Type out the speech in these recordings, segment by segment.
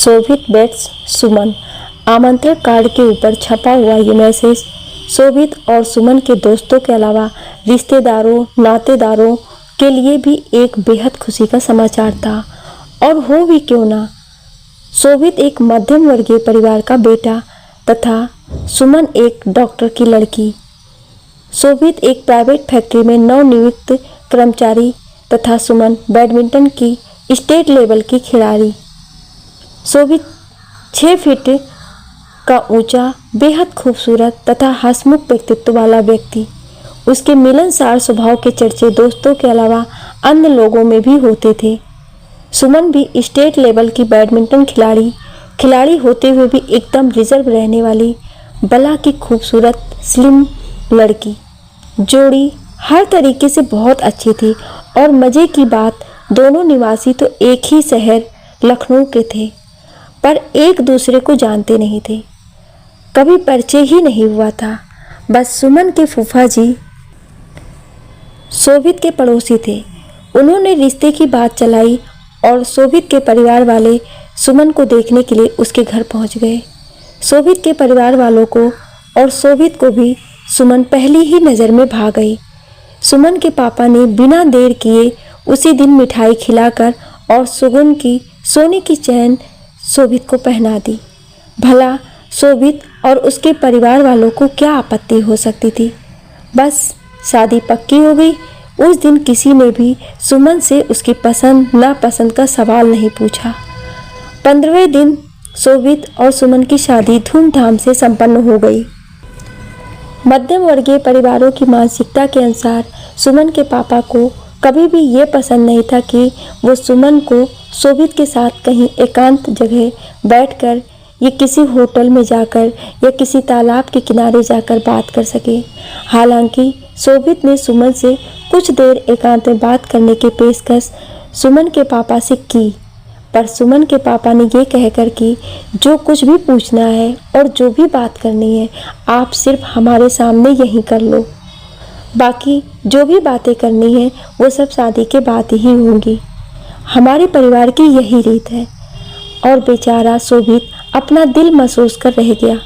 शोभित bets सुमन। आमंत्रण card के ऊपर छपा हुआ ये मैसेज शोभित और सुमन के दोस्तों के अलावा रिश्तेदारों नातेदारों के लिए भी एक बेहद खुशी का समाचार था। और हो भी क्यों ना। शोभित एक मध्यम वर्गीय परिवार का बेटा तथा सुमन एक डॉक्टर की लड़की। शोभित एक प्राइवेट फैक्ट्री में नवनियुक्त कर्मचारी तथा सुमन बैडमिंटन की स्टेट लेवल की खिलाड़ी। शोभित 6 फीट का ऊंचा, बेहद खूबसूरत तथा हंसमुख व्यक्तित्व वाला व्यक्ति। उसके मिलनसार स्वभाव के चर्चे दोस्तों के अलावा अन्य लोगों में भी होते थे। सुमन भी स्टेट लेवल की बैडमिंटन खिलाड़ी होते हुए भी एकदम रिजर्व रहने वाली बला की खूबसूरत स्लिम लड़की। जोड़ी हर तरीके से बहुत अच्छी थी और मज़े की बात दोनों निवासी तो एक ही शहर लखनऊ के थे, पर एक दूसरे को जानते नहीं थे। कभी परिचय ही नहीं हुआ था। बस सुमन के फूफा जी शोभित के पड़ोसी थे। उन्होंने रिश्ते की बात चलाई और शोभित के परिवार वाले सुमन को देखने के लिए उसके घर पहुंच गए। शोभित के परिवार वालों को और शोभित को भी सुमन पहली ही नज़र में भा गई। सुमन के पापा ने बिना देर किए उसी दिन मिठाई खिलाकर और सुगन की सोने की चैन शोभित को पहना दी। भला शोभित और उसके परिवार वालों को क्या आपत्ति हो सकती थी। बस शादी पक्की हो गई। उस दिन किसी ने भी सुमन से उसकी पसंद नापसंद का सवाल नहीं पूछा। 15वें दिन शोभित और सुमन की शादी धूमधाम से संपन्न हो गई। मध्यम वर्गीय परिवारों की मानसिकता के अनुसार सुमन के पापा को कभी भी ये पसंद नहीं था कि वो सुमन को शोभित के साथ कहीं एकांत जगह बैठकर या किसी होटल में जाकर या किसी तालाब के किनारे जाकर बात कर सके। हालांकि शोभित ने सुमन से कुछ देर एकांत में बात करने की पेशकश सुमन के पापा से की, पर सुमन के पापा ने ये कहकर कि जो कुछ भी पूछना है और जो भी बात करनी है आप सिर्फ हमारे सामने यहीं कर लो। बाकी जो भी बातें करनी है वो सब शादी के बाद ही होंगी। हमारे परिवार की यही रीत है। और बेचारा शोभित अपना दिल महसूस कर रह गया।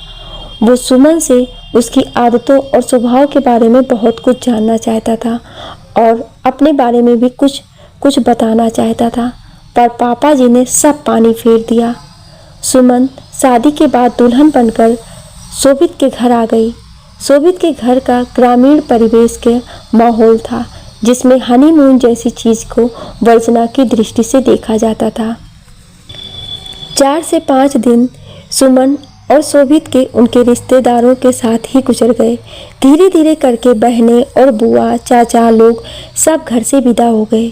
वो सुमन से उसकी आदतों और स्वभाव के बारे में बहुत कुछ जानना चाहता था और अपने बारे में भी कुछ बताना चाहता था, पर पापा जी ने सब पानी फेर दिया। सुमन शादी के बाद दुल्हन बनकर शोभित के घर आ गई। शोभित के घर का ग्रामीण परिवेश के माहौल था जिसमें हनीमून जैसी चीज़ को वर्जना की दृष्टि से देखा जाता था। 4 से 5 दिन सुमन और शोभित के उनके रिश्तेदारों के साथ ही गुजर गए। धीरे धीरे करके बहनें और बुआ चाचा लोग सब घर से विदा हो गए।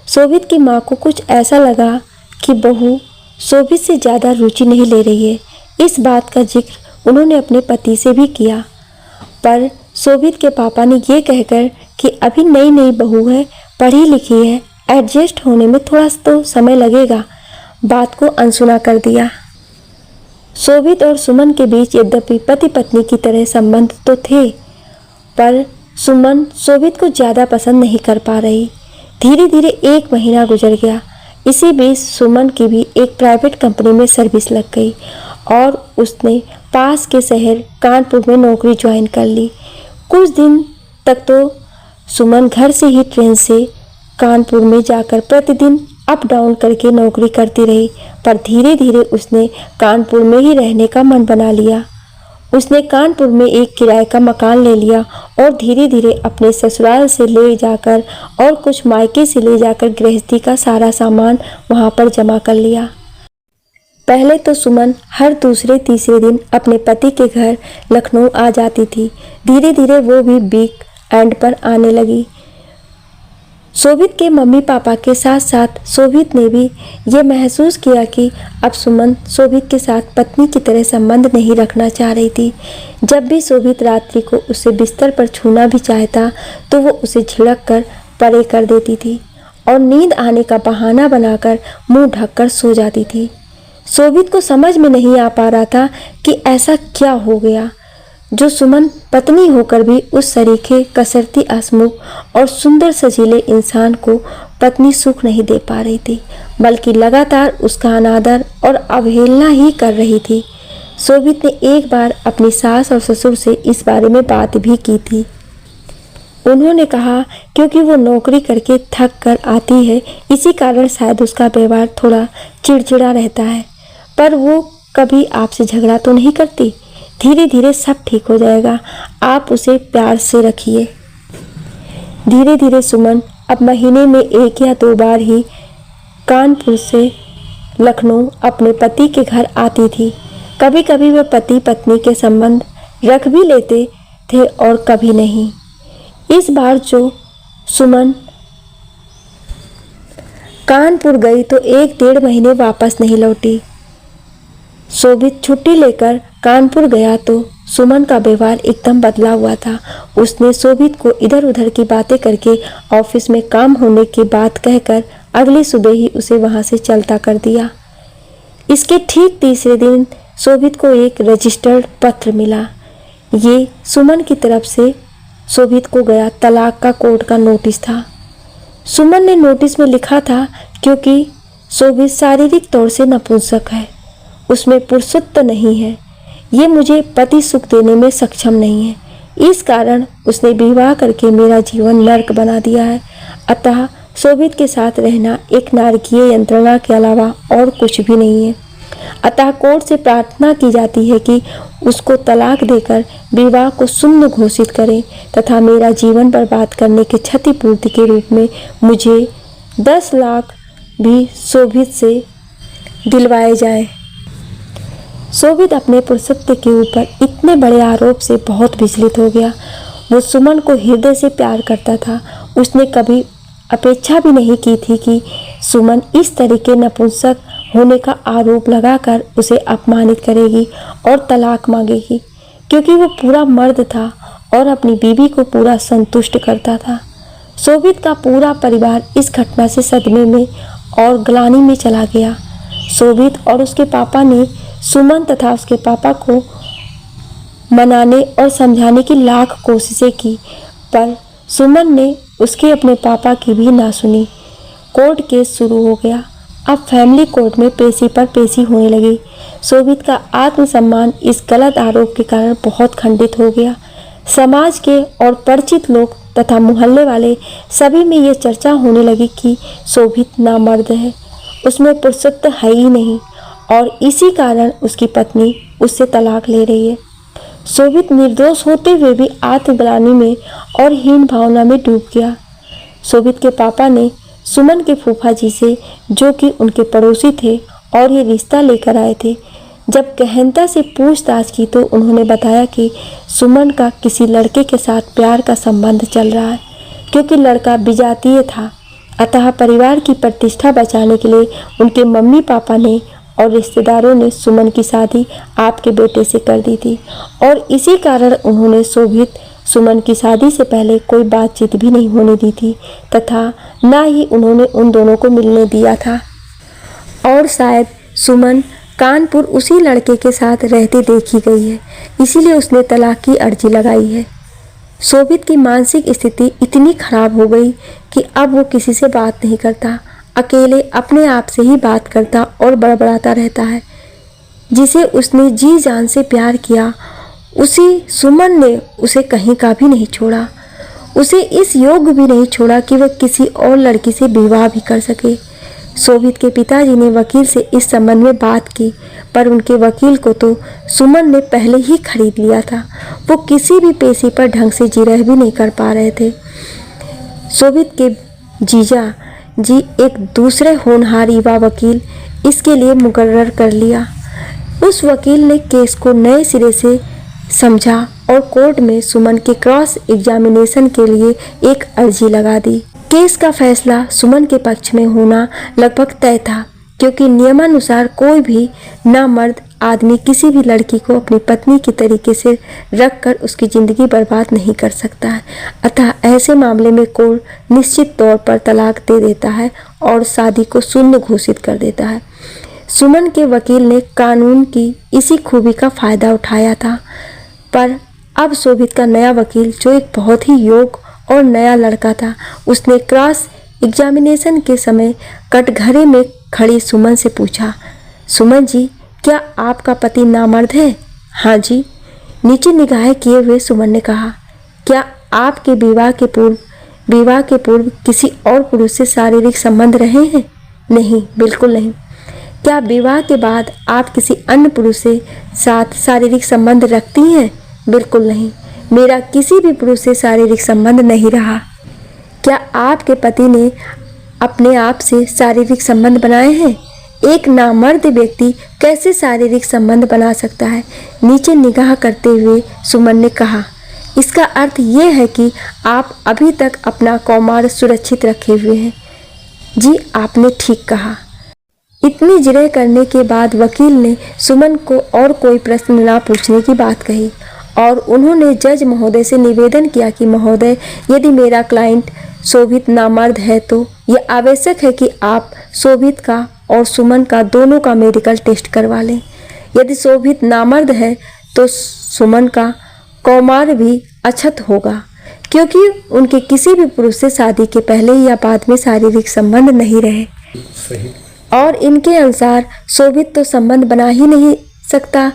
शोभित की माँ को कुछ ऐसा लगा कि बहू शोभित से ज़्यादा रुचि नहीं ले रही है। इस बात का जिक्र उन्होंने अपने पति से भी किया, पर शोभित के पापा ने ये कहकर कि अभी नई नई बहू है, पढ़ी लिखी है, एडजस्ट होने में थोड़ा तो समय लगेगा, बात को अनसुना कर दिया। शोभित और सुमन के बीच यद्यपि पति पत्नी की तरह संबंध तो थे, पर सुमन शोभित को ज़्यादा पसंद नहीं कर पा रही। धीरे धीरे 1 महीना गुजर गया। इसी बीच सुमन की भी एक प्राइवेट कंपनी में सर्विस लग गई और उसने पास के शहर कानपुर में नौकरी ज्वाइन कर ली। कुछ दिन तक तो सुमन घर से ही ट्रेन से कानपुर में जाकर प्रतिदिन अप डाउन करके नौकरी करती रही, पर धीरे धीरे उसने कानपुर में ही रहने का मन बना लिया। उसने कानपुर में एक किराए का मकान ले लिया और धीरे धीरे अपने ससुराल से ले जाकर और कुछ मायके से ले जाकर गृहस्थी का सारा सामान वहां पर जमा कर लिया। पहले तो सुमन हर दूसरे तीसरे दिन अपने पति के घर लखनऊ आ जाती थी। धीरे धीरे वो भी वीक एंड पर आने लगी। शोभित के मम्मी पापा के साथ साथ शोभित ने भी ये महसूस किया कि अब सुमन शोभित के साथ पत्नी की तरह संबंध नहीं रखना चाह रही थी। जब भी शोभित रात्रि को उसे बिस्तर पर छूना भी चाहता तो वो उसे झिड़क कर परे कर देती थी और नींद आने का बहाना बनाकर मुंह ढककर सो जाती थी। शोभित को समझ में नहीं आ पा रहा था कि ऐसा क्या हो गया। जो सुमन पत्नी होकर भी उस सरीखे, कसरती, हंसमुख और सुंदर सजीले इंसान को पत्नी सुख नहीं दे पा रही थी, बल्कि लगातार उसका अनादर और अवहेलना ही कर रही थी। शोभित ने एक बार अपनी सास और ससुर से इस बारे में बात भी की थी। उन्होंने कहा क्योंकि वो नौकरी करके थक कर आती है, इसी कारण शायद उसका व्यवहार थोड़ा चिड़चिड़ा रहता है, पर वो कभी आपसे झगड़ा तो नहीं करती। धीरे धीरे सब ठीक हो जाएगा, आप उसे प्यार से रखिए। धीरे धीरे सुमन अब महीने में 1 या 2 बार ही कानपुर से लखनऊ अपने पति के घर आती थी। कभी कभी वह पति पत्नी के संबंध रख भी लेते थे और कभी नहीं। इस बार जो सुमन कानपुर गई तो 1-1.5 महीने वापस नहीं लौटी। शोभित छुट्टी लेकर कानपुर गया तो सुमन का व्यवहार एकदम बदला हुआ था। उसने शोभित को इधर उधर की बातें करके ऑफिस में काम होने की बात कहकर अगली सुबह ही उसे वहां से चलता कर दिया। इसके ठीक तीसरे दिन शोभित को एक रजिस्टर्ड पत्र मिला। ये सुमन की तरफ से शोभित को गया तलाक का कोर्ट का नोटिस था। सुमन ने नोटिस में लिखा था क्योंकि शोभित शारीरिक तौर से नपुंसक है, उसमें पुरुषत्व नहीं है, ये मुझे पति सुख देने में सक्षम नहीं है, इस कारण उसने विवाह करके मेरा जीवन नर्क बना दिया है। अतः शोभित के साथ रहना एक नारकीय यंत्रणा के अलावा और कुछ भी नहीं है। अतः कोर्ट से प्रार्थना की जाती है कि उसको तलाक देकर विवाह को शून्य घोषित करें तथा मेरा जीवन बर्बाद करने के क्षतिपूर्ति के रूप में मुझे 10 लाख भी शोभित से दिलवाए जाए। शोभित अपने पुरुषत्व के ऊपर इतने बड़े आरोप से बहुत विचलित हो गया। वो सुमन को हृदय से प्यार करता था। उसने कभी अपेक्षा भी नहीं की थी कि सुमन इस तरीके नपुंसक होने का आरोप लगाकर उसे अपमानित करेगी और तलाक मांगेगी, क्योंकि वो पूरा मर्द था और अपनी बीवी को पूरा संतुष्ट करता था। शोभित का पूरा परिवार इस घटना से सदमे में और ग्लानि में चला गया। शोभित और उसके पापा ने सुमन तथा उसके पापा को मनाने और समझाने की लाख कोशिशें की, पर सुमन ने उसके अपने पापा की भी ना सुनी। कोर्ट केस शुरू हो गया। अब फैमिली कोर्ट में पेशी पर पेशी होने लगी। शोभित का आत्मसम्मान इस गलत आरोप के कारण बहुत खंडित हो गया। समाज के और परिचित लोग तथा मोहल्ले वाले सभी में ये चर्चा होने लगी कि शोभित नामर्द है, उसमें पुरुषत्व है ही नहीं और इसी कारण उसकी पत्नी उससे तलाक ले रही है। शोभित निर्दोष होते हुए भी आत्मग्लानि में और हीन भावना में डूब गया। शोभित के पापा ने सुमन के फूफा जी से, जो कि उनके पड़ोसी थे और ये रिश्ता लेकर आए थे, जब गहनता से पूछताछ की तो उन्होंने बताया कि सुमन का किसी लड़के के साथ प्यार का संबंध चल रहा है, क्योंकि लड़का विजातीय था। अतः परिवार की प्रतिष्ठा बचाने के लिए उनके मम्मी पापा ने और रिश्तेदारों ने सुमन की शादी आपके बेटे से कर दी थी और इसी कारण उन्होंने शोभित सुमन की शादी से पहले कोई बातचीत भी नहीं होने दी थी तथा ना ही उन्होंने उन दोनों को मिलने दिया था। और शायद सुमन कानपुर उसी लड़के के साथ रहते देखी गई है, इसीलिए उसने तलाक की अर्जी लगाई है। शोभित की मानसिक स्थिति इतनी खराब हो गई कि अब वो किसी से बात नहीं करता, अकेले अपने आप से ही बात करता और बड़बड़ाता रहता है। जिसे उसने जी जान से प्यार किया, उसी सुमन ने उसे कहीं का भी नहीं छोड़ा, उसे इस योग्य भी नहीं छोड़ा कि वह किसी और लड़की से विवाह भी कर सके। शोभित के पिताजी ने वकील से इस संबंध में बात की, पर उनके वकील को तो सुमन ने पहले ही खरीद लिया था। वो किसी भी पेशी पर ढंग से जिरह भी नहीं कर पा रहे थे। शोभित के जीजा जी एक दूसरे होनहार युवा वकील इसके लिए मुकर्रर कर लिया। उस वकील ने केस को नए सिरे से समझा और कोर्ट में सुमन के क्रॉस एग्जामिनेशन के लिए एक अर्जी लगा दी। केस का फैसला सुमन के पक्ष में होना लगभग तय था, क्योंकि नियमानुसार कोई भी नामर्द आदमी किसी भी लड़की को अपनी पत्नी की तरीके से रखकर उसकी ज़िंदगी बर्बाद नहीं कर सकता है। अतः ऐसे मामले में कोर्ट निश्चित तौर पर तलाक दे देता है और शादी को शून्य घोषित कर देता है। सुमन के वकील ने कानून की इसी खूबी का फ़ायदा उठाया था, पर अब शोभित का नया वकील, जो एक बहुत ही योग्य और नया लड़का था, उसने क्रॉस एग्जामिनेशन के समय कटघरे में खड़ी सुमन से पूछा, सुमन जी, क्या आपका पति नामर्द है? हाँ जी, नीचे निगाहें किए हुए सुमन ने कहा। क्या आपके विवाह के पूर्व किसी और पुरुष से शारीरिक संबंध रहे हैं? नहीं, बिल्कुल नहीं। क्या विवाह के बाद आप किसी अन्य पुरुष से साथ शारीरिक संबंध रखती हैं? बिल्कुल नहीं, मेरा किसी भी पुरुष से शारीरिक संबंध नहीं रहा। क्या आपके पति ने अपने आप से शारीरिक संबंध बनाए हैं? एक नामर्द व्यक्ति कैसे शारीरिक संबंध बना सकता है? नीचे निगाह करते हुए सुमन ने कहा, इसका अर्थ ये है कि आप अभी तक अपना कौमार सुरक्षित रखे हुए हैं। जी, आपने ठीक कहा। इतनी जिरह करने के बाद वकील ने सुमन को और कोई प्रश्न ना पूछने की बात कही और उन्होंने जज महोदय से निवेदन किया कि महोदय, यदि मेरा क्लाइंट शोभित नामर्द है तो यह आवश्यक है कि आप शोभित का और सुमन का दोनों का मेडिकल टेस्ट करवा लें। यदि शोभित नामर्द है तो सुमन का कौमार भी अक्षत होगा, क्योंकि उनके किसी भी पुरुष से शादी के पहले या बाद में शारीरिक संबंध नहीं रहे। सही। और इनके अनुसार शोभित तो संबंध बना ही नहीं सकता।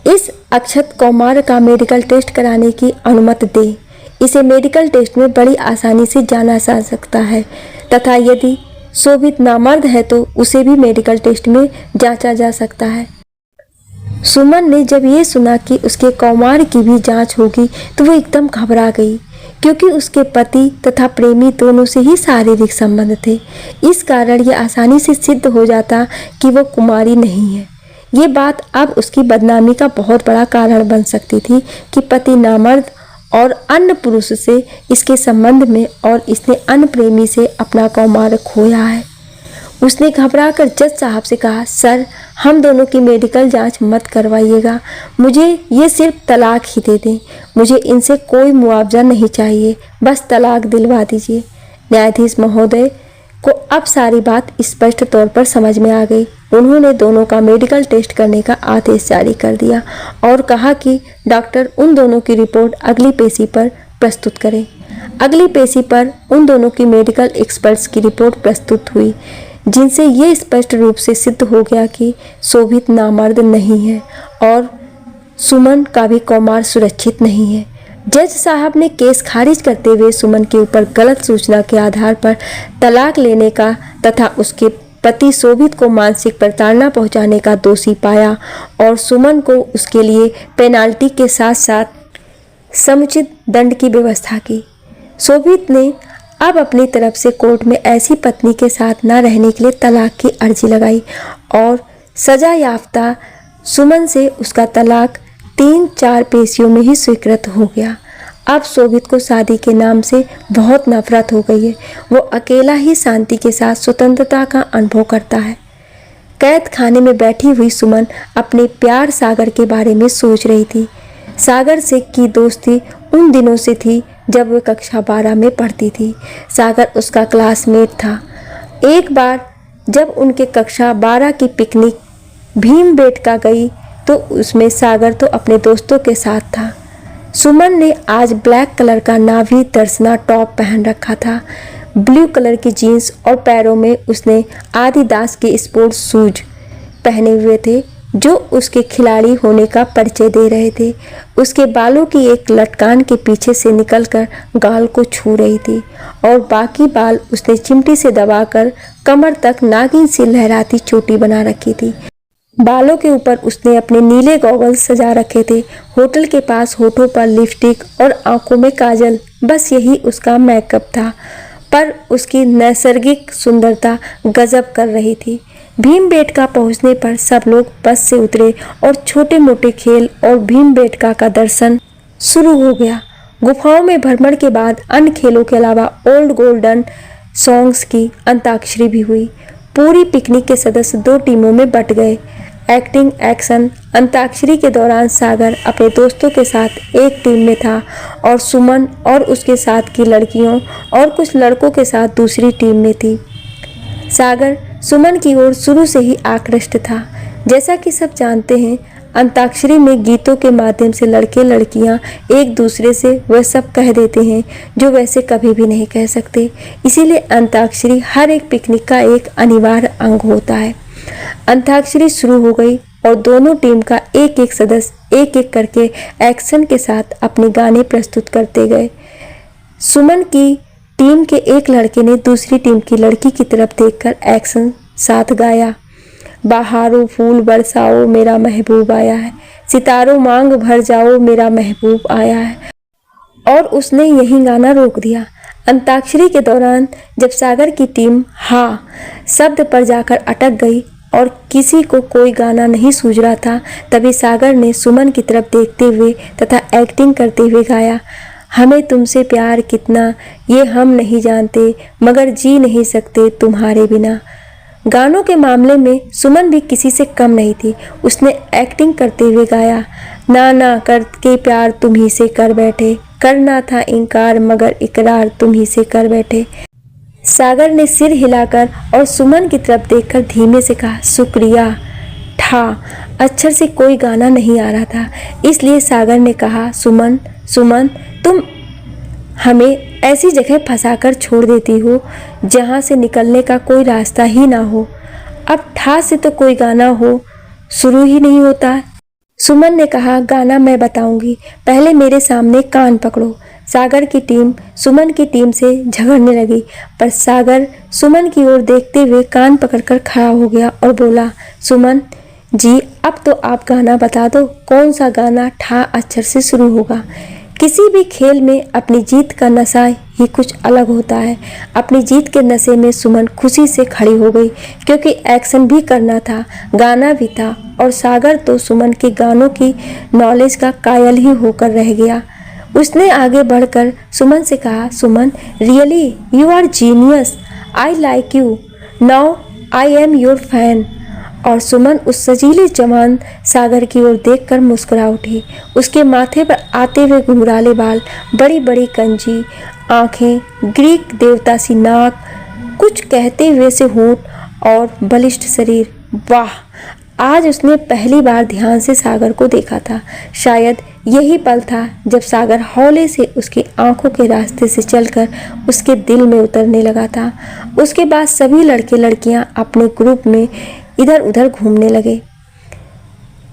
इस अक्षत कौमार का मेडिकल टेस्ट कराने की अनुमति दे। इसे मेडिकल टेस्ट में बड़ी आसानी से जाना जा सकता है तथा यदि शोभित नामर्द है तो उसे भी मेडिकल टेस्ट में जांचा जा सकता है। सुमन ने जब ये सुना कि उसके कौमार की भी जांच होगी तो वो एकदम घबरा गई, क्योंकि उसके पति तथा प्रेमी दोनों से ही शारीरिक संबंध थे। इस कारण यह आसानी से सिद्ध हो जाता कि वो कुमारी नहीं है। ये बात अब उसकी बदनामी का बहुत बड़ा कारण बन सकती थी कि पति नामर्द और अन्य पुरुष से इसके संबंध में और इसने अन्य प्रेमी से अपना कौमार खोया है। उसने घबराकर जज साहब से कहा, सर, हम दोनों की मेडिकल जांच मत करवाइएगा, मुझे ये सिर्फ तलाक ही दे दें। मुझे इनसे कोई मुआवजा नहीं चाहिए, बस तलाक दिलवा दीजिए। न्यायाधीश महोदय को अब सारी बात स्पष्ट तौर पर समझ में आ गई। उन्होंने दोनों का मेडिकल टेस्ट करने का आदेश जारी कर दिया और कहा कि डॉक्टर उन दोनों की रिपोर्ट अगली पेशी पर प्रस्तुत करें। अगली पेशी पर उन दोनों की मेडिकल एक्सपर्ट्स की रिपोर्ट प्रस्तुत हुई, जिनसे ये स्पष्ट रूप से सिद्ध हो गया कि शोभित नामर्द नहीं है और सुमन का भी कौमार सुरक्षित नहीं है। जज साहब ने केस खारिज करते हुए सुमन के ऊपर गलत सूचना के आधार पर तलाक लेने का तथा उसके पति शोभित को मानसिक प्रताड़ना पहुंचाने का दोषी पाया और सुमन को उसके लिए पेनाल्टी के साथ साथ समुचित दंड की व्यवस्था की। शोभित ने अब अपनी तरफ से कोर्ट में ऐसी पत्नी के साथ न रहने के लिए तलाक की अर्जी लगाई और सजा याफ्ता सुमन से उसका तलाक 3-4 पेशियों में ही स्वीकृत हो गया। अब शोभित को शादी के नाम से बहुत नफरत हो गई है। वो अकेला ही शांति के साथ स्वतंत्रता का अनुभव करता है। कैद खाने में बैठी हुई सुमन अपने प्यार सागर के बारे में सोच रही थी। सागर से की दोस्ती उन दिनों से थी जब वह कक्षा 12 में पढ़ती थी। सागर उसका क्लासमेट था। एक बार जब उनके कक्षा 12 की पिकनिक भीमबेटका गई तो उसमें सागर तो अपने दोस्तों के साथ था। सुमन ने आज ब्लैक कलर का नाभी दर्शना टॉप पहन रखा था, ब्लू कलर की जीन्स और पैरों में उसने आदिदास के स्पोर्ट्स शूज पहने हुए थे जो उसके खिलाड़ी होने का परिचय दे रहे थे। उसके बालों की एक लटकान के पीछे से निकलकर गाल को छू रही थी और बाकी बाल उसने चिमटी से दबाकर कमर तक नागिन सी लहराती चोटी बना रखी थी। बालों के ऊपर उसने अपने नीले गॉगल्स सजा रखे थे। होटल के पास होठों पर लिपस्टिक और आंखों में काजल, बस यही उसका मेकअप था, पर उसकी नैसर्गिक सुंदरता गजब कर रही थी। भीमबेटका पहुंचने पर सब लोग बस से उतरे और छोटे मोटे खेल और भीमबेटका का दर्शन शुरू हो गया। गुफाओं में भ्रमण के बाद अन्य खेलों के अलावा ओल्ड गोल्डन सॉन्ग्स की अंताक्षरी भी हुई। पूरी पिकनिक के सदस्य 2 टीमों में बट गए। एक्टिंग एक्शन अंताक्षरी के दौरान सागर अपने दोस्तों के साथ एक टीम में था और सुमन और उसके साथ की लड़कियों और कुछ लड़कों के साथ दूसरी टीम में थी। सागर सुमन की ओर शुरू से ही आकृष्ट था। जैसा कि सब जानते हैं, अंताक्षरी में गीतों के माध्यम से लड़के लड़कियां एक दूसरे से वह सब कह देते हैं जो वैसे कभी भी नहीं कह सकते। इसीलिए अंताक्षरी हर एक पिकनिक का एक अनिवार्य अंग होता है। अंताक्षरी शुरू हो गई और दोनों टीम का एक एक सदस्य एक एक करके एक्शन के साथ अपने गाने प्रस्तुत करते गए। सुमन की टीम के एक लड़के ने दूसरी टीम की लड़की की तरफ देखकर एक्शन साथ गाया। बहारों फूल बरसाओ मेरा महबूब आया है, सितारों मांग भर जाओ मेरा महबूब आया है। और उसने यही गाना रोक दिया। अंताक्षरी के दौरान जब सागर की टीम हाँ शब्द पर जाकर अटक गई और किसी को कोई गाना नहीं सूझ रहा था, तभी सागर ने सुमन की तरफ देखते हुए तथा एक्टिंग करते हुए गाया, हमें तुमसे प्यार कितना ये हम नहीं जानते, मगर जी नहीं सकते तुम्हारे बिना। गानों के मामले में सुमन भी किसी से कम नहीं थी। उसने एक्टिंग करते हुए गाया, ना ना करके प्यार तुम ही से कर बैठे, करना था इनकार मगर इकरार तुम ही से कर बैठे। सागर ने सिर हिलाकर और सुमन की तरफ देखकर धीमे से कहा, शुक्रिया। ठा अक्षर से कोई गाना नहीं आ रहा था, इसलिए सागर ने कहा, सुमन सुमन तुम हमें ऐसी जगह फंसाकर छोड़ देती हो जहां से निकलने का कोई रास्ता ही ना हो। अब ठा से तो कोई गाना हो शुरू ही नहीं होता। सुमन ने कहा, गाना मैं बताऊंगी, पहले मेरे सामने कान पकड़ो। सागर की टीम सुमन की टीम से झगड़ने लगी, पर सागर सुमन की ओर देखते हुए कान पकड़कर खड़ा हो गया और बोला, सुमन जी अब तो आप गाना बता दो, कौन सा गाना ठा अक्षर से शुरू होगा। किसी भी खेल में अपनी जीत का नशा ही कुछ अलग होता है। अपनी जीत के नशे में सुमन खुशी से खड़ी हो गई, क्योंकि एक्शन भी करना था, गाना भी था, और सागर तो सुमन के गानों की नॉलेज का कायल ही होकर रह गया। उसने आगे बढ़कर सुमन से कहा, Suman really you are genius, I like you, now I am your fan. और सुमन उस सजीले जवान सागर की ओर देखकर मुस्कुरा उठी। उसके माथे पर आते हुए घुंघराले बाल, बड़ी बड़ी कंजी आंखें, ग्रीक देवता सी नाक, कुछ कहते हुए से होंठ और बलिष्ठ शरीर। वाह! आज उसने पहली बार ध्यान से सागर को देखा था। शायद यही पल था जब सागर हौले से उसकी आंखों के रास्ते से चलकर उसके दिल में उतरने लगा था। उसके बाद सभी लड़के लड़कियां अपने ग्रुप में इधर उधर घूमने लगे।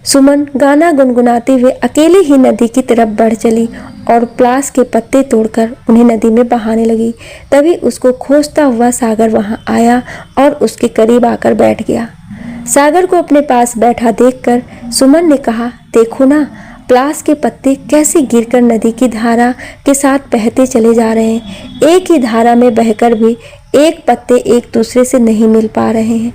सुमन गाना गुनगुनाते हुए अकेले ही नदी की तरफ बढ़ चली और प्लास के पत्ते तोड़कर उन्हें नदी में बहाने लगी। तभी उसको खोजता हुआ सागर वहां आया और उसके करीब आकर बैठ गया। सागर को अपने पास बैठा देखकर सुमन ने कहा, देखो ना, प्लास के पत्ते कैसे गिरकर नदी की धारा के साथ बहते चले जा रहे हैं। एक ही धारा में बहकर भी एक पत्ते एक दूसरे से नहीं मिल पा रहे हैं।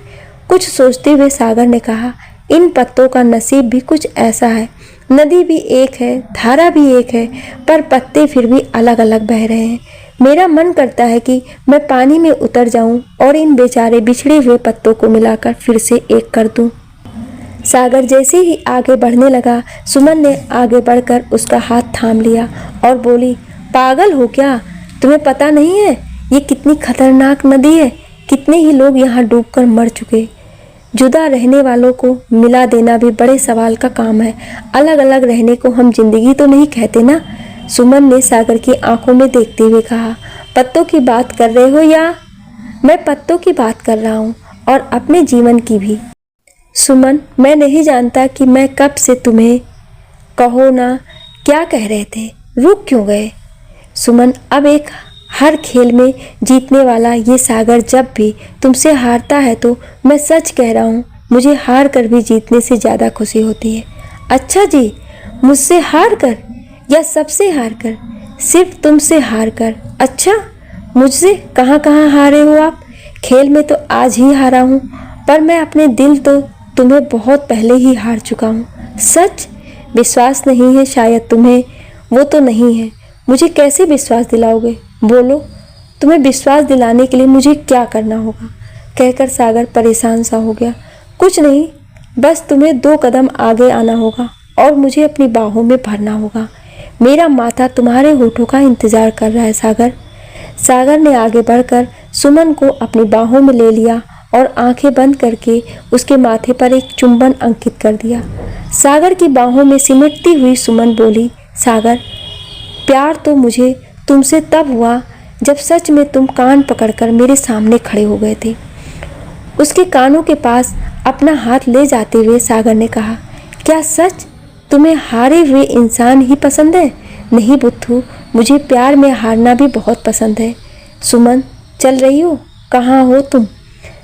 कुछ सोचते हुए सागर ने कहा, इन पत्तों का नसीब भी कुछ ऐसा है। नदी भी एक है, धारा भी एक है, पर पत्ते फिर भी अलग अलग बह रहे हैं। मेरा मन करता है कि मैं पानी में उतर जाऊं और इन बेचारे बिछड़े हुए पत्तों को मिलाकर फिर से एक कर दूं। सागर जैसे ही आगे बढ़ने लगा, सुमन ने आगे बढ़कर उसका हाथ थाम लिया और बोली, पागल हो क्या? तुम्हें पता नहीं है ये कितनी खतरनाक नदी है? कितने ही लोग यहाँ डूबकर मर चुके। जुदा रहने वालों को मिला देना भी बड़े सवाल का काम है। अलग अलग रहने को हम जिंदगी तो नहीं कहते ना। सुमन ने सागर की आंखों में देखते हुए कहा, पत्तों की बात कर रहे हो या? मैं पत्तों की बात कर रहा हूँ और अपने जीवन की भी। सुमन, मैं नहीं जानता कि मैं कब से तुम्हें कहो ना क्या कह रहे थे, रुक क्यों गए? सुमन, अब एक हर खेल में जीतने वाला ये सागर जब भी तुमसे हारता है तो मैं सच कह रहा हूँ, मुझे हार कर भी जीतने से ज़्यादा खुशी होती है। अच्छा जी, मुझसे हार कर या सबसे हार कर? सिर्फ तुमसे हार कर। अच्छा, मुझसे कहाँ कहाँ हारे हो आप? खेल में तो आज ही हारा हूँ, पर मैं अपने दिल तो तुम्हें बहुत पहले ही हार चुका हूँ। सच? विश्वास नहीं है शायद तुम्हें? वो तो नहीं है, मुझे कैसे विश्वास दिलाओगे? बोलो, तुम्हें विश्वास दिलाने के लिए मुझे क्या करना होगा? कहकर सागर परेशान सा हो गया। कुछ नहीं, बस तुम्हें 2 कदम आगे आना होगा और मुझे अपनी बाहों में भरना होगा। मेरा माथा तुम्हारे होठों का इंतजार कर रहा है सागर। सागर ने आगे बढ़कर सुमन को अपनी बाहों में ले लिया और आंखें बंद करके उसके माथे पर एक चुंबन अंकित कर दिया। सागर की बाहों में सिमटती हुई सुमन बोली, सागर, प्यार तो मुझे तुमसे तब हुआ जब सच में तुम कान पकड़कर मेरे सामने खड़े हो गए थे। उसके कानों के पास अपना हाथ ले जाते हुए सागर ने कहा, क्या सच तुम्हें हारे हुए इंसान ही पसंद है? नहीं बुद्धू, मुझे प्यार में हारना भी बहुत पसंद है। सुमन, चल रही हो? कहाँ हो तुम?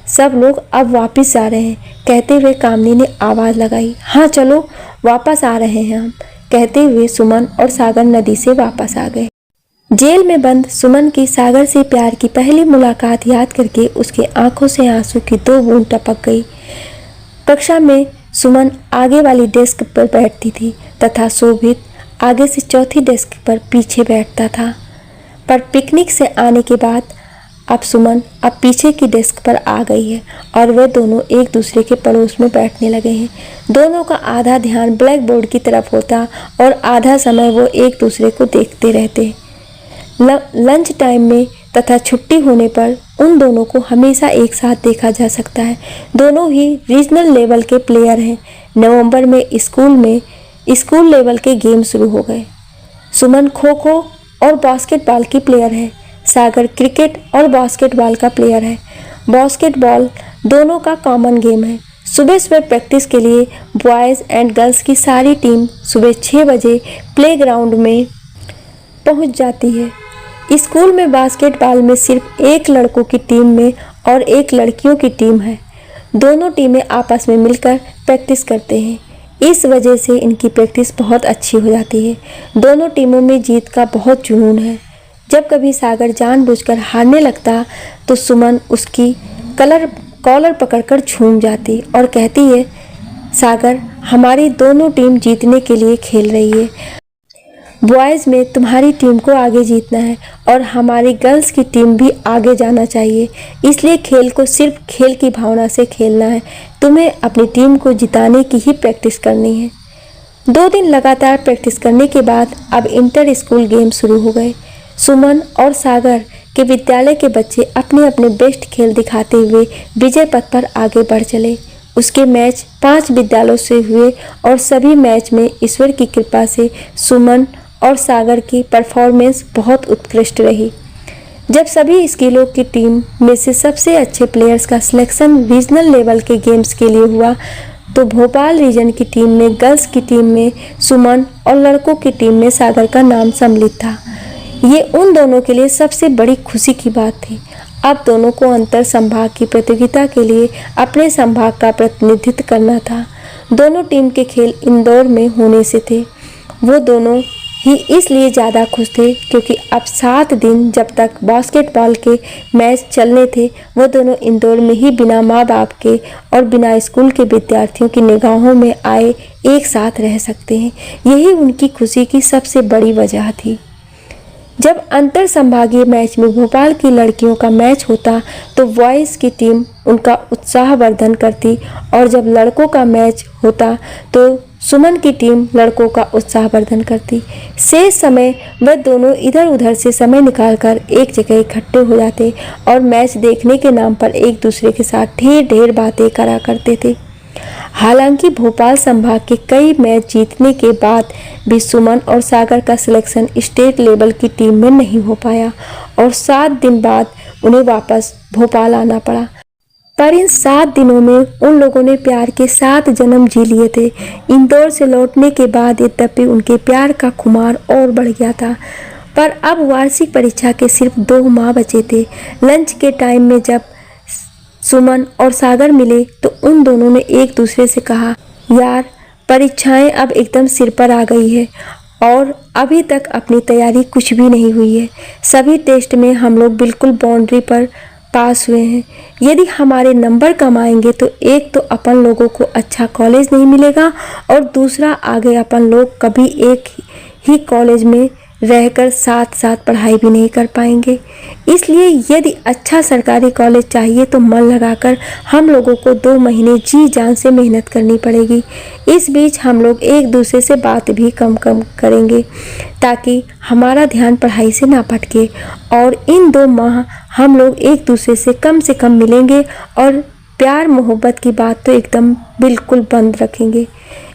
सब लोग अब वापस जा रहे हैं, कहते हुए कामनी ने आवाज़ लगाई। हाँ चलो, वापस आ रहे हैं हम, कहते हुए सुमन और सागर नदी से वापस आ गए। जेल में बंद सुमन की सागर से प्यार की पहली मुलाकात याद करके उसके आंखों से आंसू की 2 बूंद टपक गई। कक्षा में सुमन आगे वाली डेस्क पर बैठती थी तथा शोभित आगे से चौथी डेस्क पर पीछे बैठता था। पर पिकनिक से आने के बाद अब सुमन अब पीछे की डेस्क पर आ गई है और वे दोनों एक दूसरे के पड़ोस में बैठने लगे हैं। दोनों का आधा ध्यान ब्लैक बोर्ड की तरफ होता और आधा समय वो एक दूसरे को देखते रहते। लंच टाइम में तथा छुट्टी होने पर उन दोनों को हमेशा एक साथ देखा जा सकता है। दोनों ही रीजनल लेवल के प्लेयर हैं। नवंबर में स्कूल लेवल के गेम शुरू हो गए। सुमन खो खो और बास्केटबॉल की प्लेयर है। सागर क्रिकेट और बास्केटबॉल का प्लेयर है। बास्केटबॉल दोनों का कॉमन गेम है। सुबह सुबह प्रैक्टिस के लिए बॉयज़ एंड गर्ल्स की सारी टीम सुबह 6 बजे प्लेग्राउंड में पहुंच जाती है। स्कूल में बास्केटबॉल में सिर्फ एक लड़कों की टीम में और एक लड़कियों की टीम है। दोनों टीमें आपस में मिलकर प्रैक्टिस करते हैं। इस वजह से इनकी प्रैक्टिस बहुत अच्छी हो जाती है। दोनों टीमों में जीत का बहुत जुनून है। जब कभी सागर जानबूझकर हारने लगता तो सुमन उसकी कॉलर पकड़कर झूम जाती और कहती है, सागर, हमारी दोनों टीम जीतने के लिए खेल रही है। बॉयज़ में तुम्हारी टीम को आगे जीतना है और हमारी गर्ल्स की टीम भी आगे जाना चाहिए। इसलिए खेल को सिर्फ खेल की भावना से खेलना है। तुम्हें अपनी टीम को जिताने की ही प्रैक्टिस करनी है। 2 दिन लगातार प्रैक्टिस करने के बाद अब इंटर स्कूल गेम शुरू हो गए। सुमन और सागर के विद्यालय के बच्चे अपने अपने बेस्ट खेल दिखाते हुए विजय पथ पर आगे बढ़ चले। उसके मैच 5 विद्यालयों से हुए और सभी मैच में ईश्वर की कृपा से सुमन और सागर की परफॉर्मेंस बहुत उत्कृष्ट रही। जब सभी स्कूलों की टीम में से सबसे अच्छे प्लेयर्स का सिलेक्शन रीजनल लेवल के गेम्स के लिए हुआ तो भोपाल रीजन की टीम में गर्ल्स की टीम में सुमन और लड़कों की टीम में सागर का नाम सम्मिलित था। ये उन दोनों के लिए सबसे बड़ी खुशी की बात थी। अब दोनों को अंतर संभाग की प्रतियोगिता के लिए अपने संभाग का प्रतिनिधित्व करना था। दोनों टीम के खेल इंदौर में होने से थे। वो दोनों ही इसलिए ज़्यादा खुश थे क्योंकि अब 7 दिन जब तक बास्केटबॉल के मैच चलने थे वो दोनों इंदौर में ही बिना माँ बाप के और बिना स्कूल के विद्यार्थियों की निगाहों में आए एक साथ रह सकते हैं। यही उनकी खुशी की सबसे बड़ी वजह थी। जब अंतर संभागीय मैच में भोपाल की लड़कियों का मैच होता तो बॉयज़ की टीम उनका उत्साहवर्धन करती और जब लड़कों का मैच होता तो सुमन की टीम लड़कों का उत्साहवर्धन करती। शेष समय वह दोनों इधर उधर से समय निकालकर एक जगह इकट्ठे हो जाते और मैच देखने के नाम पर एक दूसरे के साथ ढेर बातें करा करते थे। हालांकि भोपाल संभाग के कई मैच जीतने के बाद भी सुमन और सागर का सिलेक्शन स्टेट लेवल की टीम में नहीं हो पाया और 7 दिन बाद उन्हें वापस भोपाल आना पड़ा। पर इन 7 दिनों में उन लोगों ने प्यार के 7 जन्म जी लिए थे। इंदौर से लौटने के बाद यद्यपि उनके प्यार का खुमार और बढ़ गया था, पर अब वार्षिक परीक्षा के सिर्फ 2 माह बचे थे। लंच के टाइम में जब सुमन और सागर मिले तो उन दोनों ने एक दूसरे से कहा, यार, परीक्षाएं अब एकदम सिर पर आ गई है और अभी तक अपनी तैयारी कुछ भी नहीं हुई है। सभी टेस्ट में हम लोग बिल्कुल बाउंड्री पर पास हुए हैं। यदि हमारे नंबर कम आएंगे तो एक तो अपन लोगों को अच्छा कॉलेज नहीं मिलेगा और दूसरा आगे अपन लोग कभी एक ही कॉलेज में रहकर साथ साथ पढ़ाई भी नहीं कर पाएंगे। इसलिए यदि अच्छा सरकारी कॉलेज चाहिए तो मन लगाकर हम लोगों को 2 महीने जी जान से मेहनत करनी पड़ेगी। इस बीच हम लोग एक दूसरे से बात भी कम करेंगे ताकि हमारा ध्यान पढ़ाई से ना भटके और इन 2 माह हम लोग एक दूसरे से कम मिलेंगे और प्यार मोहब्बत की बात तो एकदम बिल्कुल बंद रखेंगे।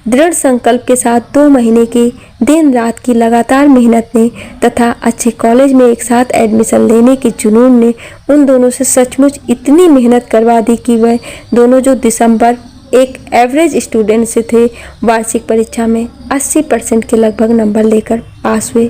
दृढ़ संकल्प के साथ 2 महीने की दिन रात की लगातार मेहनत ने तथा अच्छे कॉलेज में एक साथ एडमिशन लेने के जुनून ने उन दोनों से सचमुच इतनी मेहनत करवा दी कि वह दोनों जो दिसंबर एक एवरेज स्टूडेंट से थे, वार्षिक परीक्षा में 80% के लगभग नंबर लेकर पास हुए।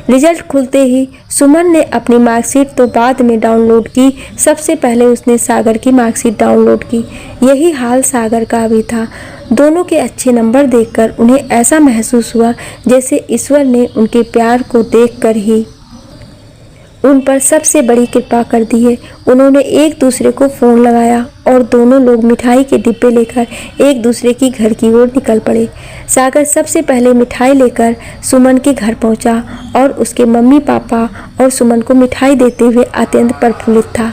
रिजल्ट खुलते ही सुमन ने अपनी मार्कशीट तो बाद में डाउनलोड की, सबसे पहले उसने सागर की मार्कशीट डाउनलोड की। यही हाल सागर का भी था। दोनों के अच्छे नंबर देखकर उन्हें ऐसा महसूस हुआ जैसे ईश्वर ने उनके प्यार को देखकर ही उन पर सबसे बड़ी कृपा कर दी है। उन्होंने एक दूसरे को फ़ोन लगाया और दोनों लोग मिठाई के डिब्बे लेकर एक दूसरे की घर की ओर निकल पड़े। सागर सबसे पहले मिठाई लेकर सुमन के घर पहुंचा और उसके मम्मी पापा और सुमन को मिठाई देते हुए अत्यंत प्रफुल्लित था।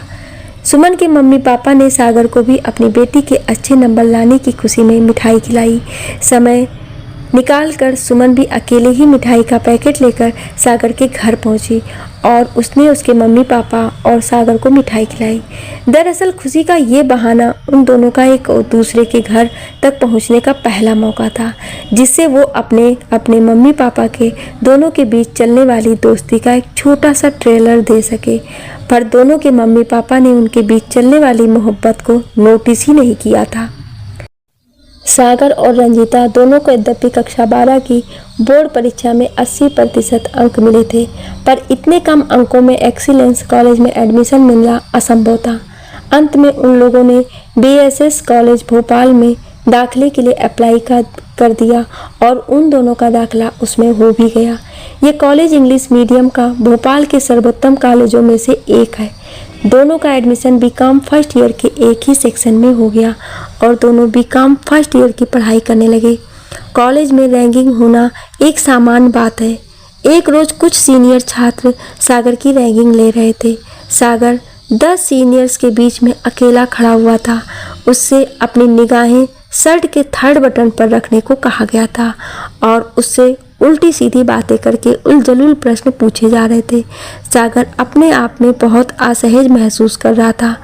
सुमन के मम्मी पापा ने सागर को भी अपनी बेटी के अच्छे नंबर लाने की खुशी में मिठाई खिलाई। समय निकालकर सुमन भी अकेले ही मिठाई का पैकेट लेकर सागर के घर पहुंची और उसने उसके मम्मी पापा और सागर को मिठाई खिलाई। दरअसल खुशी का ये बहाना उन दोनों का एक दूसरे के घर तक पहुंचने का पहला मौका था, जिससे वो अपने मम्मी पापा के दोनों के बीच चलने वाली दोस्ती का एक छोटा सा ट्रेलर दे सके। पर दोनों के मम्मी पापा ने उनके बीच चलने वाली मोहब्बत को नोटिस ही नहीं किया था। सागर और रंजीता दोनों को यद्यपि कक्षा 12 की बोर्ड परीक्षा में 80% अंक मिले थे, पर इतने कम अंकों में एक्सीलेंस कॉलेज में एडमिशन मिलना असंभव था। अंत में उन लोगों ने BSS कॉलेज भोपाल में दाखिले के लिए अप्लाई कर दिया और उन दोनों का दाखिला उसमें हो भी गया। ये कॉलेज इंग्लिश मीडियम का भोपाल के सर्वोत्तम कॉलेजों में से एक है। दोनों का एडमिशन बीकॉम फर्स्ट ईयर के एक ही सेक्शन में हो गया और दोनों बीकॉम फर्स्ट ईयर की पढ़ाई करने लगे। कॉलेज में रैंकिंग होना एक सामान्य बात है। एक रोज कुछ सीनियर छात्र सागर की रैंकिंग ले रहे थे। सागर 10 सीनियर्स के बीच में अकेला खड़ा हुआ था। उससे अपनी निगाहें शर्ट के 3rd बटन पर रखने को कहा गया था और उससे उल्टी सीधी बातें करके उलझुल प्रश्न पूछे जा रहे थे। सागर अपने आप में बहुत असहज महसूस कर रहा था।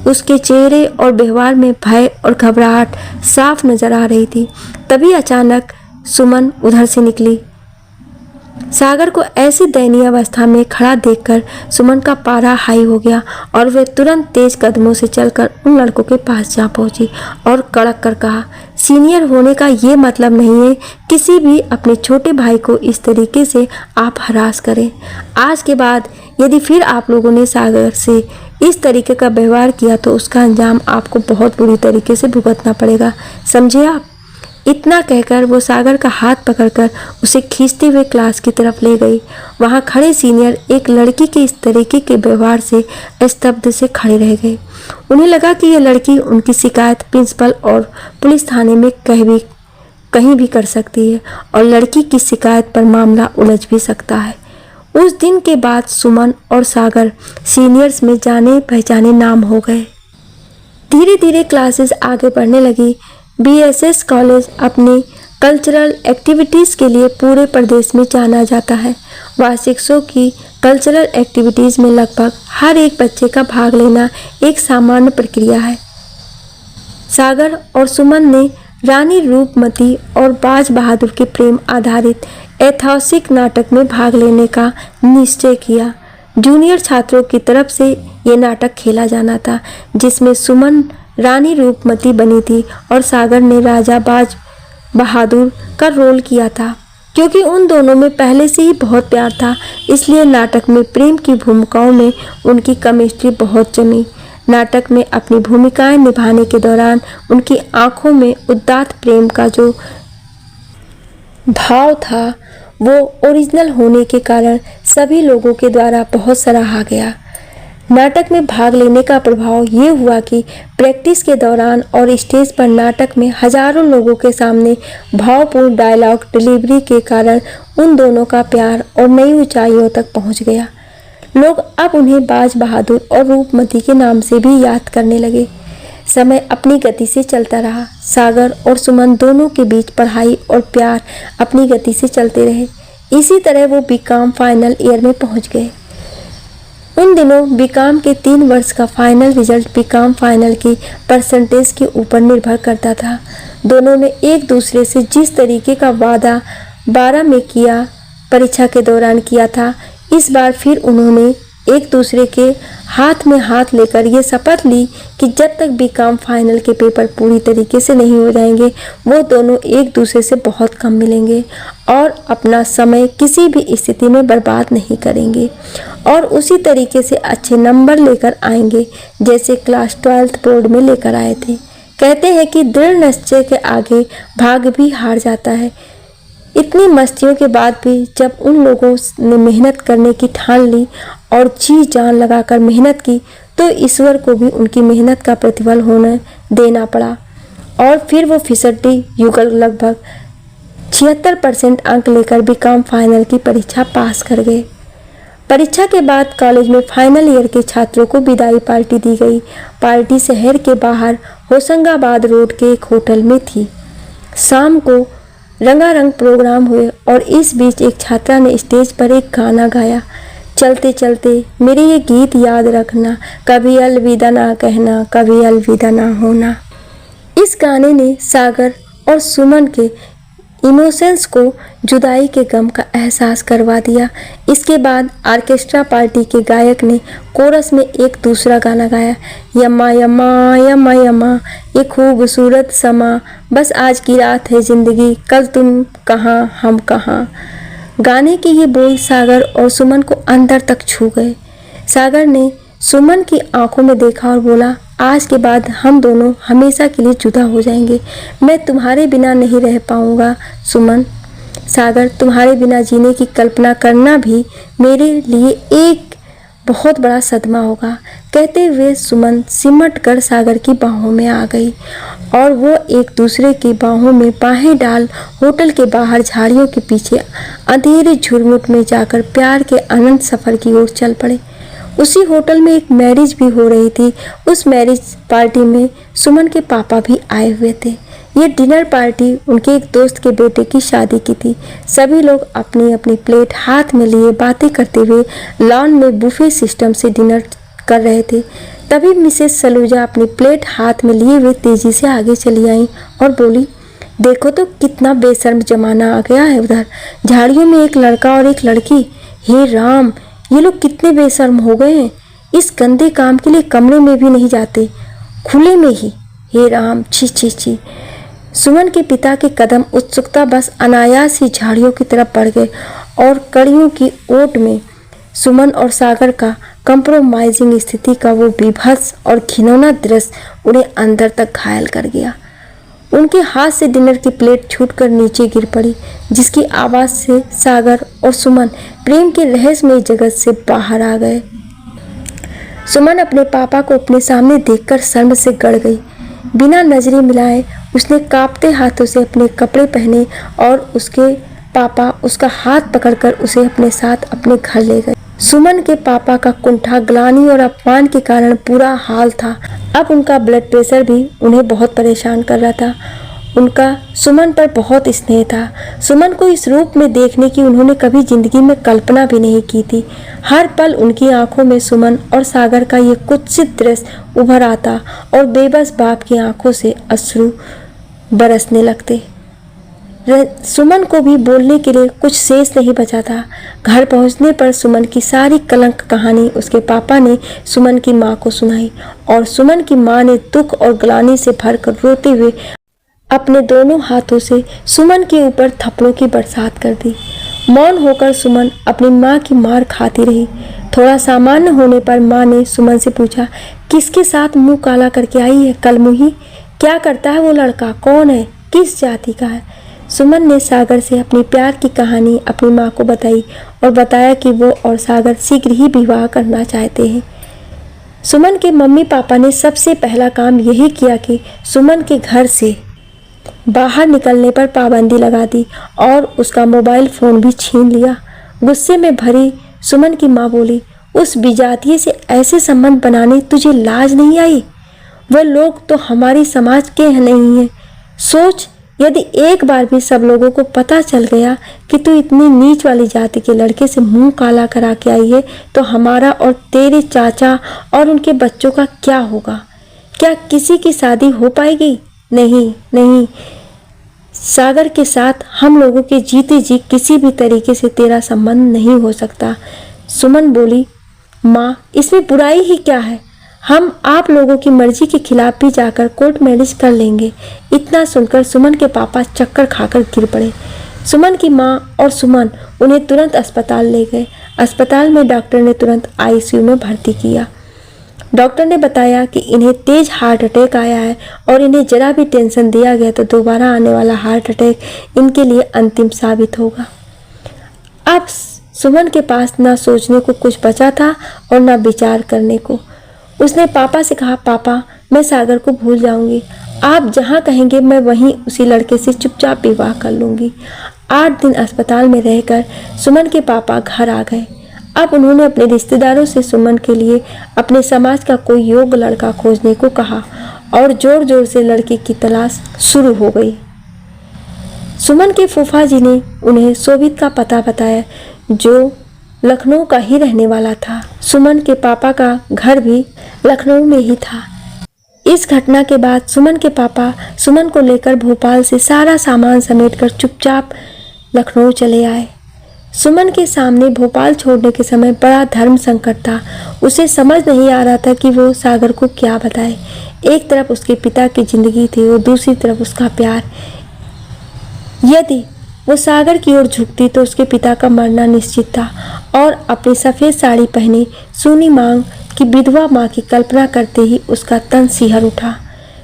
उसके चेहरे और व्यवहार में भय और घबराहट साफ नजर आ रही थी। तभी अचानक सुमन उधर से निकली। सागर को ऐसी दयनीय अवस्था में खड़ा देखकर सुमन का पारा हाई हो गया और वह तुरंत तेज कदमों से चलकर उन लड़कों के पास जा पहुंची और कड़क कर कहा, सीनियर होने का ये मतलब नहीं है किसी भी अपने छोटे भाई को इस तरीके से आप हरास करें। आज के बाद यदि फिर आप लोगों ने सागर से इस तरीके का व्यवहार किया तो उसका अंजाम आपको बहुत बुरी तरीके से भुगतना पड़ेगा, समझे आप। इतना कहकर वो सागर का हाथ पकड़कर उसे खींचते हुए क्लास की तरफ ले गई। वहाँ खड़े सीनियर एक लड़की के इस तरीके के व्यवहार से स्तब्ध से खड़े रह गए। उन्हें लगा कि यह लड़की उनकी शिकायत प्रिंसिपल और पुलिस थाने में कहीं भी कर सकती है और लड़की की शिकायत पर मामला उलझ भी सकता है। उस दिन के बाद सुमन और सागर सीनियर्स में जाने पहचाने नाम हो गए। धीरे धीरे क्लासेस आगे बढ़ने लगी। BSS कॉलेज अपनी कल्चरल एक्टिविटीज़ के लिए पूरे प्रदेश में जाना जाता है। वार्षिक शो की कल्चरल एक्टिविटीज़ में लगभग हर एक बच्चे का भाग लेना एक सामान्य प्रक्रिया है। सागर और सुमन ने रानी रूपमती और बाज बहादुर के प्रेम आधारित ऐतिहासिक नाटक में भाग लेने का निश्चय किया। जूनियर छात्रों की तरफ से ये नाटक खेला जाना था, जिसमें सुमन रानी रूपमती बनी थी और सागर ने राजा बाज बहादुर का रोल किया था। क्योंकि उन दोनों में पहले से ही बहुत प्यार था, इसलिए नाटक में प्रेम की भूमिकाओं में उनकी केमिस्ट्री बहुत जमी। नाटक में अपनी भूमिकाएं निभाने के दौरान उनकी आंखों में उदात्त प्रेम का जो भाव था वो ओरिजिनल होने के कारण सभी लोगों के द्वारा बहुत सराहा गया। नाटक में भाग लेने का प्रभाव ये हुआ कि प्रैक्टिस के दौरान और स्टेज पर नाटक में हजारों लोगों के सामने भावपूर्ण डायलॉग डिलीवरी के कारण उन दोनों का प्यार और नई ऊंचाइयों तक पहुंच गया। लोग अब उन्हें बाज बहादुर और रूपमती के नाम से भी याद करने लगे। समय अपनी गति से चलता रहा। सागर और सुमन दोनों के बीच पढ़ाई और प्यार अपनी गति से चलते रहे। इसी तरह वो बीकॉम फाइनल ईयर में पहुंच गए। उन दिनों बीकॉम के 3 वर्ष का फाइनल रिजल्ट बीकॉम फाइनल की परसेंटेज के ऊपर निर्भर करता था। दोनों ने एक दूसरे से जिस तरीके का वादा 12 में किया परीक्षा के दौरान किया था, इस बार फिर उन्होंने एक दूसरे के हाथ में हाथ लेकर ये शपथ ली कि जब तक बीकॉम फाइनल के पेपर पूरी तरीके से नहीं हो जाएंगे, वो दोनों एक दूसरे से बहुत कम मिलेंगे और अपना समय किसी भी स्थिति में बर्बाद नहीं करेंगे और उसी तरीके से अच्छे नंबर लेकर आएंगे जैसे क्लास 12th बोर्ड में लेकर आए थे। कहते हैं कि दृढ़ निश्चय के आगे भाग्य भी हार जाता है। इतनी मस्तियों के बाद भी जब उन लोगों ने मेहनत करने की ठान ली और जी जान लगाकर मेहनत की, तो ईश्वर को भी उनकी मेहनत का प्रतिफल होने देना पड़ा और फिर वो फिसड्डी युगल लगभग 76% अंक लेकर बीकॉम फाइनल की परीक्षा पास कर गए। परीक्षा के बाद कॉलेज में फाइनल ईयर के छात्रों को विदाई पार्टी दी गई। पार्टी शहर के बाहर होशंगाबाद रोड के एक होटल में थी। शाम को रंगारंग प्रोग्राम हुए और इस बीच एक छात्रा ने स्टेज पर एक गाना गाया, चलते चलते मेरे ये गीत याद रखना, कभी अलविदा ना कहना, कभी अलविदा ना होना। इस गाने ने सागर और सुमन के इमोशंस को जुदाई के गम का एहसास करवा दिया। इसके बाद ऑर्केस्ट्रा पार्टी के गायक ने कोरस में एक दूसरा गाना गाया, यम्मा यम्मा यम्मा यम्मा ये खूबसूरत समा, बस आज की रात है जिंदगी, कल तुम कहाँ हम कहाँ। गाने के ये बोल सागर और सुमन को अंदर तक छू गए। सागर ने सुमन की आंखों में देखा और बोला, आज के बाद हम दोनों हमेशा के लिए जुदा हो जाएंगे। मैं तुम्हारे बिना नहीं रह पाऊंगा सुमन। सागर, तुम्हारे बिना जीने की कल्पना करना भी मेरे लिए एक बहुत बड़ा सदमा होगा। कहते हुए सुमन सिमट कर सागर की बाहों में आ गई और वो एक दूसरे की बाहों में बाहें डाल होटल के बाहर झाड़ियों के पीछे अंधेरे झुरमुट में जाकर प्यार के अनंत सफर की ओर चल पड़े। उसी होटल में एक मैरिज भी हो रही थी। उस मैरिज पार्टी में सुमन के पापा भी आए हुए थे। ये डिनर पार्टी उनके एक दोस्त के बेटे की शादी की थी। सभी लोग अपनी अपनी प्लेट हाथ में लिए बातें करते हुए लॉन में बुफे सिस्टम से डिनर कर रहे थे। तभी मिसेस सलूजा अपनी प्लेट हाथ में लिए हुए तेजी से आगे चली आई और बोली, देखो तो कितना बेशर्म जमाना आ गया है। उधर झाड़ियों में एक लड़का और एक लड़की, हे राम, ये लोग कितने बेशर्म हो गए हैं। इस गंदे काम के लिए कमरे में भी नहीं जाते, खुले में ही। हे राम, छी छी छी। सुमन के पिता के कदम उत्सुकता बस अनायास ही झाड़ियों की तरफ बढ़ गए और कड़ियों की ओट में सुमन और सागर का कंप्रोमाइजिंग स्थिति का वो बीभत्स और घिनौना दृश्य उन्हें अंदर तक घायल कर गया। उनके हाथ से डिनर की प्लेट छूटकर नीचे गिर पड़ी, जिसकी आवाज से सागर और सुमन प्रेम के रहस्यमय जगत से बाहर आ गए। सुमन अपने पापा को अपने सामने देखकर शर्म से गड़ गई। बिना नजरें मिलाए उसने कांपते हाथों से अपने कपड़े पहने और उसके पापा उसका हाथ पकड़कर उसे अपने साथ अपने घर ले गए। सुमन के पापा का कुंठा, ग्लानि और अपमान के कारण पूरा हाल था। अब उनका ब्लड प्रेशर भी उन्हें बहुत परेशान कर रहा था। उनका सुमन पर बहुत स्नेह था। सुमन को इस रूप में देखने की उन्होंने कभी जिंदगी में कल्पना भी नहीं की थी। हर पल उनकी आंखों में सुमन और सागर का ये कुत्सित दृश्य उभर आता और बेबस बाप की आंखों से अश्रु बरसने लगते। सुमन को भी बोलने के लिए कुछ शेष नहीं बचा था। घर पहुंचने पर सुमन की सारी कलंक कहानी उसके पापा ने सुमन की माँ को सुनाई और सुमन की माँ ने दुख और ग्लानि से भरकर रोते हुए अपने दोनों हाथों से सुमन के ऊपर थप्पड़ों की बरसात कर दी। मौन होकर सुमन अपनी माँ की मार खाती रही। थोड़ा सामान्य होने पर माँ ने सुमन से पूछा, किसके साथ मुंह काला करके आई है कलमुही? क्या करता है वो लड़का? कौन है? किस जाति का है? सुमन ने सागर से अपनी प्यार की कहानी अपनी माँ को बताई और बताया कि वो और सागर शीघ्र ही विवाह करना चाहते हैं। सुमन के मम्मी पापा ने सबसे पहला काम यही किया कि सुमन के घर से बाहर निकलने पर पाबंदी लगा दी और उसका मोबाइल फोन भी छीन लिया। गुस्से में भरी सुमन की माँ बोली, उस विजातीय से ऐसे संबंध बनाने तुझे लाज नहीं आई? वह लोग तो हमारी समाज के नहीं हैं। सोच यदि एक बार भी सब लोगों को पता चल गया कि तू इतनी नीच वाली जाति के लड़के से मुंह काला करा के आई है, तो हमारा और तेरे चाचा और उनके बच्चों का क्या होगा? क्या किसी की शादी हो पाएगी? नहीं नहीं, सागर के साथ हम लोगों के जीते जी किसी भी तरीके से तेरा संबंध नहीं हो सकता। सुमन बोली, माँ, इसमें बुराई ही क्या है? हम आप लोगों की मर्जी के खिलाफ भी जाकर कोर्ट मैरिज कर लेंगे। इतना सुनकर सुमन के पापा चक्कर खाकर गिर पड़े। सुमन की माँ और सुमन उन्हें तुरंत अस्पताल ले गए। अस्पताल में डॉक्टर ने तुरंत आईसीयू में भर्ती किया। डॉक्टर ने बताया कि इन्हें तेज हार्ट अटैक आया है और इन्हें जरा भी टेंशन दिया गया तो दोबारा आने वाला हार्ट अटैक इनके लिए अंतिम साबित होगा। अब सुमन के पास ना सोचने को कुछ बचा था और ना विचार करने को। उसने पापा से कहा, पापा, मैं सागर को भूल जाऊंगी। आप जहाँ कहेंगे मैं वहीं उसी लड़के से चुपचाप विवाह कर लूंगी। 8 दिन अस्पताल में रहकर सुमन के पापा घर आ गए। अब उन्होंने अपने रिश्तेदारों से सुमन के लिए अपने समाज का कोई योग्य लड़का खोजने को कहा और जोर जोर से लड़के की तलाश शुरू हो गई। सुमन के फूफा जी ने उन्हें शोभित का पता बताया, जो लखनऊ का ही रहने वाला था। सुमन के पापा का घर भी लखनऊ में ही था। इस घटना के बाद सुमन के पापा सुमन को लेकर भोपाल से सारा सामान समेटकर चुपचाप लखनऊ चले आए। सुमन के सामने भोपाल छोड़ने के समय बड़ा धर्म संकट था। उसे समझ नहीं आ रहा था कि वो सागर को क्या बताए। एक तरफ उसके पिता की जिंदगी थी और दूसरी तरफ उसका प्यार। यदि वो सागर की ओर झुकती तो उसके पिता का मरना निश्चित था और अपनी सफ़ेद साड़ी पहनी सूनी मांग की विधवा माँ की कल्पना करते ही उसका तन सिहर उठा।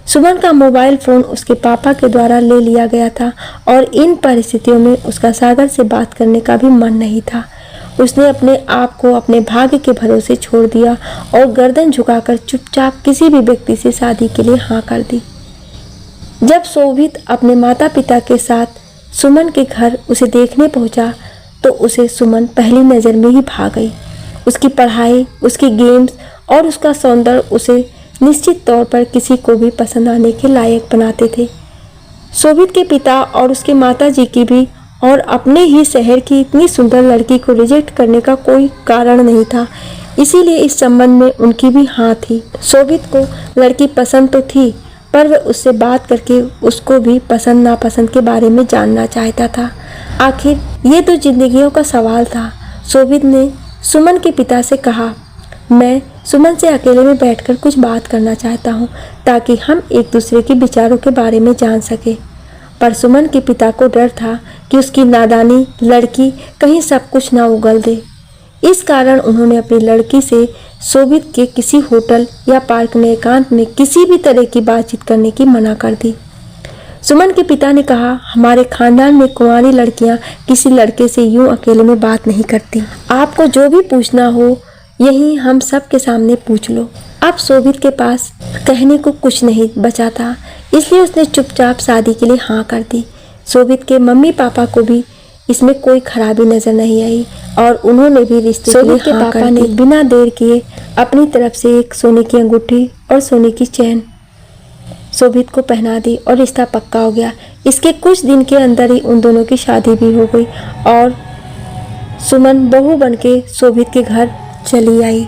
सुमन का मोबाइल फ़ोन उसके पापा के द्वारा ले लिया गया था और इन परिस्थितियों में उसका सागर से बात करने का भी मन नहीं था। उसने अपने आप को अपने भाग्य के भरोसे छोड़ दिया और गर्दन झुकाकर चुपचाप किसी भी व्यक्ति से शादी के लिए हाँ कर दी। जब शोभित अपने माता पिता के साथ सुमन के घर उसे देखने पहुंचा तो उसे सुमन पहली नज़र में ही भा गई। उसकी पढ़ाई, उसकी गेम्स और उसका सौंदर्य उसे निश्चित तौर पर किसी को भी पसंद आने के लायक बनाते थे। शोभित के पिता और उसके माता जी की भी और अपने ही शहर की इतनी सुंदर लड़की को रिजेक्ट करने का कोई कारण नहीं था, इसीलिए इस संबंध में उनकी भी हाँ थी। शोभित को लड़की पसंद तो थी, पर वह उससे बात करके उसको भी पसंद नापसंद के बारे में जानना चाहता था। आखिर ये तो जिंदगियों का सवाल था। शोभित ने सुमन के पिता से कहा, मैं सुमन से अकेले में बैठकर कुछ बात करना चाहता हूँ ताकि हम एक दूसरे के विचारों के बारे में जान सके। पर सुमन के पिता को डर था कि उसकी नादानी लड़की कहीं सब कुछ ना उगल दे। इस कारण उन्होंने अपनी लड़की से शोभित के किसी होटल या पार्क में एकांत में किसी भी तरह की बातचीत करने की मना कर दी। सुमन के पिता ने कहा, हमारे खानदान में कुंवारी लड़कियां किसी लड़के से यूं अकेले में बात नहीं करती। आपको जो भी पूछना हो यही हम सब के सामने पूछ लो। अब शोभित के पास कहने को कुछ नहीं बचा था, इसलिए उसने चुपचाप शादी के लिए हाँ कर दी। शोभित के मम्मी पापा को भी इसमें कोई खराबी नजर नहीं आई और उन्होंने भी रिश्ते के लिए हाँ कर दी। बिना देर किए अपनी तरफ से एक सोने की अंगूठी और सोने की चैन शोभित को पहना दी और रिश्ता पक्का हो गया। इसके कुछ दिन के अंदर ही उन दोनों की शादी भी हो गई और सुमन बहू बनके शोभित के घर चली आई।